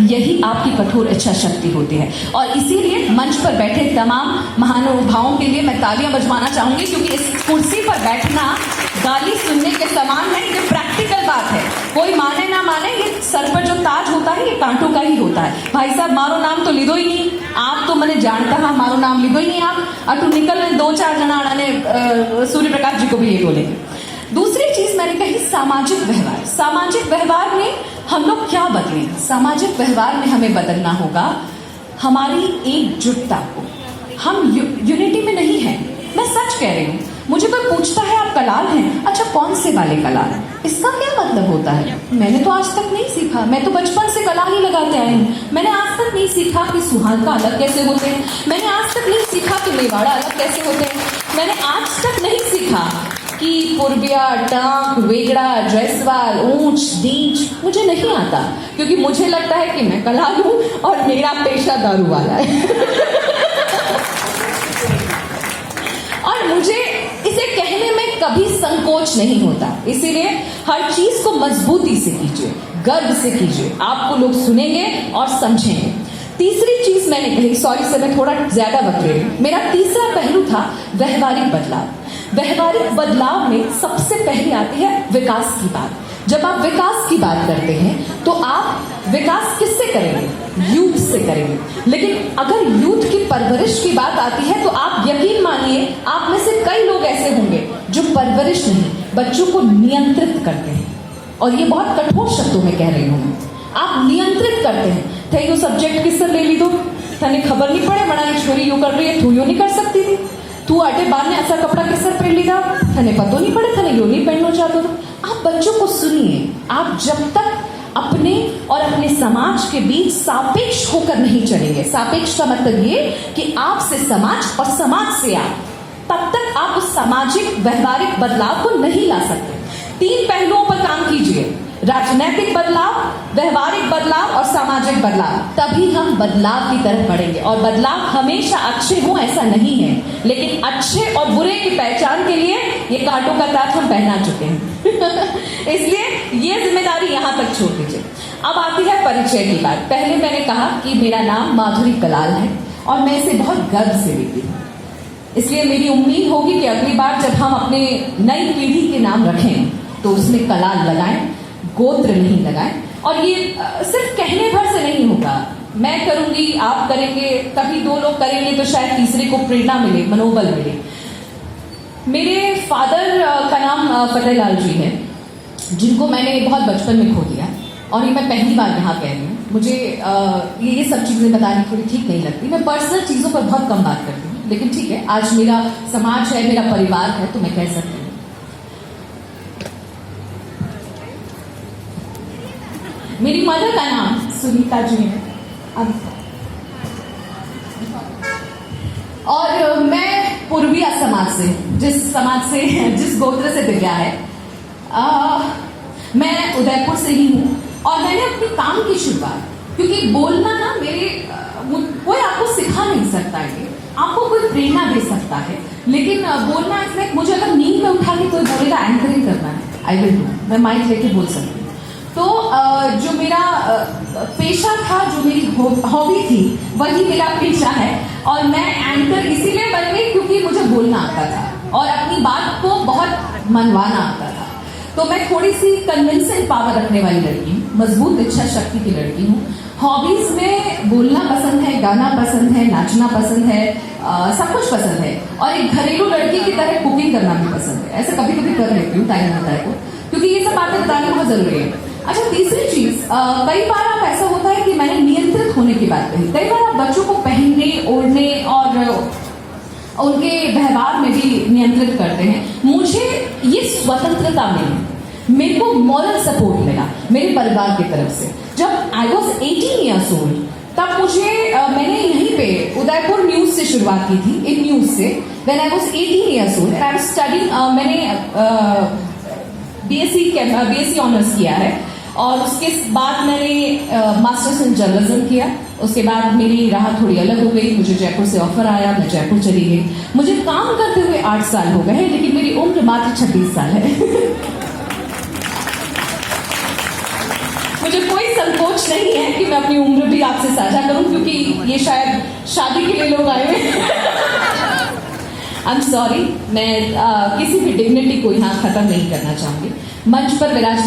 यही आपकी कठोर इच्छा शक्ति होती है। और इसीलिए मंच पर बैठे तमाम महानुभावों के लिए मैं तालियां बजवाना चाहूंगी, क्योंकि इस कुर्सी पर बैठना गाली सुनने के समान है। ये प्रैक्टिकल बात है, कोई माने ना माने, ये सर पर जो ताज होता है ये कांटों का ही होता है। भाई साहब मारो नाम तो लीधो ही नहीं आप, तो मैंने जानता हाँ मारो नाम लीधो ही नहीं आप, अटू निकल में 2-4 जना ने सूर्य प्रकाश जी को भी ये बोलेंगे। दूसरी चीज मैंने कही सामाजिक व्यवहार। सामाजिक व्यवहार में हम लोग क्या बदलें? सामाजिक व्यवहार में हमें बदलना होगा हमारी एकजुटता को। हम यूनिटी में नहीं है, मैं सच कह रही हूँ। मुझे कोई पूछता है आप कलाल हैं, अच्छा कौन से वाले कलाल? इसका क्या मतलब होता है? मैंने तो आज तक नहीं सीखा, मैं तो बचपन से कलाल ही लगाते आई हूँ। मैंने आज तक नहीं सीखा कि सुहाग अलग कैसे होते हैं, मैंने आज तक नहीं सीखा कि मेवाड़ा अलग कैसे होते हैं, मैंने आज तक नहीं सीखा कि पुरबिया, टांक, वेगड़ा, जयसवाल, ऊंच नीच मुझे नहीं आता, क्योंकि मुझे लगता है कि मैं कलाल हूँ और मेरा पेशा दारू वाला है। और मुझे इसे कहने में कभी संकोच नहीं होता, इसीलिए हर चीज को मजबूती से कीजिए, गर्व से कीजिए, आपको लोग सुनेंगे और समझेंगे। तीसरी चीज मैंने कही, सॉरी सर मैं थोड़ा ज्यादा बता रही हूं, मेरा तीसरा पहलू था व्यवहारिक बदलाव। व्यवहारिक बदलाव में सबसे पहले आती है विकास की बात। जब आप विकास की बात करते हैं तो आप विकास किससे करेंगे? यूथ से करेंगे। लेकिन अगर यूथ की परवरिश की बात आती है तो आप यकीन मानिए आप में से कई लोग ऐसे होंगे जो परवरिश नहीं, बच्चों को नियंत्रित करते हैं। और ये बहुत कठोर शब्दों में कह रही हूं मैं, आप नियंत्रित करते हैं। थे यो सब्जेक्ट किससे ले ली दो, तने खबर नहीं पड़े बड़ा छोरी यू कर रही है, तू यो नहीं कर सकती थी, तू आटे बाद ने ऐसा कपड़ा किससे पहन ली था, तने पतो नहीं पड़े, तने यो नहीं पहनना चाहते तो। आप बच्चों को सुनिए। आप जब तक अपने और अपने समाज के बीच सापेक्ष होकर नहीं चलेंगे, सापेक्ष का मतलब ये कि आपसे समाज और समाज से आप, तब तक आप उस सामाजिक व्यवहारिक बदलाव को नहीं ला सकते। 3 पहलुओं पर काम कीजिए, राजनीतिक बदलाव, व्यवहारिक बदलाव और सामाजिक बदलाव, तभी हम बदलाव की तरफ बढ़ेंगे। और बदलाव हमेशा अच्छे हों ऐसा नहीं है, लेकिन अच्छे और बुरे की पहचान के लिए ये कांटों का ताज हम पहना चुके हैं। इसलिए ये जिम्मेदारी यहां तक छोड़ दीजिए। अब आती है परिचय की बात। पहले मैंने कहा कि मेरा नाम माधुरी कलाल है और मैं इसे बहुत गर्व से लेती हूँ, इसलिए मेरी उम्मीद होगी कि अगली बार जब हम अपने नई पीढ़ी के नाम रखें तो उसमें कलाल लगाएं, गोत्र नहीं लगाएं। और ये सिर्फ कहने भर से नहीं होगा, मैं करूंगी, आप करेंगे, कभी 2 लोग करेंगे तो शायद तीसरे को प्रेरणा मिले, मनोबल मिले। मेरे फादर का नाम फतेहलाल जी है, जिनको मैंने बहुत बचपन में खो दिया, और ये मैं पहली बार यहाँ कह रही हूँ। मुझे ये सब चीजें बतानी थोड़ी ठीक नहीं लगती, मैं पर्सनल चीजों पर बहुत कम बात करती हूँ, लेकिन ठीक है, आज मेरा समाज है, मेरा परिवार है, तो मैं कह सकती हूँ। मेरी मदर का नाम सुनीता जी है, और मैं पूर्विया समाज से, जिस गोत्र से दिव्या है, मैं उदयपुर से ही हूँ। और मैंने अपने काम की शुरुआत, क्योंकि बोलना ना कोई आपको सिखा नहीं सकता है, आपको कोई प्रेरणा दे सकता है, लेकिन बोलना इसलिए मुझे अगर नींद में उठा के कोई बोलेगा एंकरिंग करना है, आई विल डू, मैं माइक लेके बोल सकती हूँ। तो जो मेरा पेशा था, जो मेरी हॉबी थी, वही मेरा पेशा है। और मैं एंकर इसीलिए बन गई क्योंकि मुझे बोलना आता था और अपनी बात को बहुत मनवाना आता था। तो मैं थोड़ी सी कन्विंसिंग पावर रखने वाली लड़की हूँ, मजबूत इच्छा शक्ति की लड़की हूँ। हॉबीज में बोलना पसंद है, गाना पसंद है, नाचना पसंद है, सब कुछ पसंद है। और एक घरेलू लड़की की तरह कुकिंग करना भी पसंद है। ऐसे कभी कभी कर लेती हूँ टाइम होता है तो, क्योंकि ये सब बातें बतानी बहुत जरूरी है। अच्छा, तीसरी चीज, कई बार आप ऐसा होता है कि मैंने नियंत्रित होने की बात कही, कई बार आप बच्चों को पहनने, ओढ़ने और उनके व्यवहार में भी नियंत्रित करते हैं। मुझे ये स्वतंत्रता मिली, मेरे को मॉरल सपोर्ट मिला मेरे परिवार की तरफ से। जब आई वॉज 18 ईयर्स ओल्ड, तब मुझे मैंने यहीं पे उदयपुर न्यूज से शुरुआत की थी, इन न्यूज से। When I was 18 years old and I was studying, मैंने बीएससी ऑनर्स किया है, और उसके बाद मैंने मास्टर्स इन जर्नलिज्म किया। उसके बाद मेरी राह थोड़ी अलग हो गई, मुझे जयपुर से ऑफर आया, मैं जयपुर चली गई। मुझे काम करते हुए 8 साल हो गए हैं, लेकिन मेरी उम्र मात्र 26 साल है। मुझे कोई संकोच संकोच नहीं है कि मैं अपनी उम्र भी आपसे साझा करूं, क्योंकि ये शायद शादी के लिए लोग आए हुए आई एम सॉरी, मैं किसी भी डिग्निटी को यहाँ खत्म नहीं करना चाहूंगी। मंच पर विराज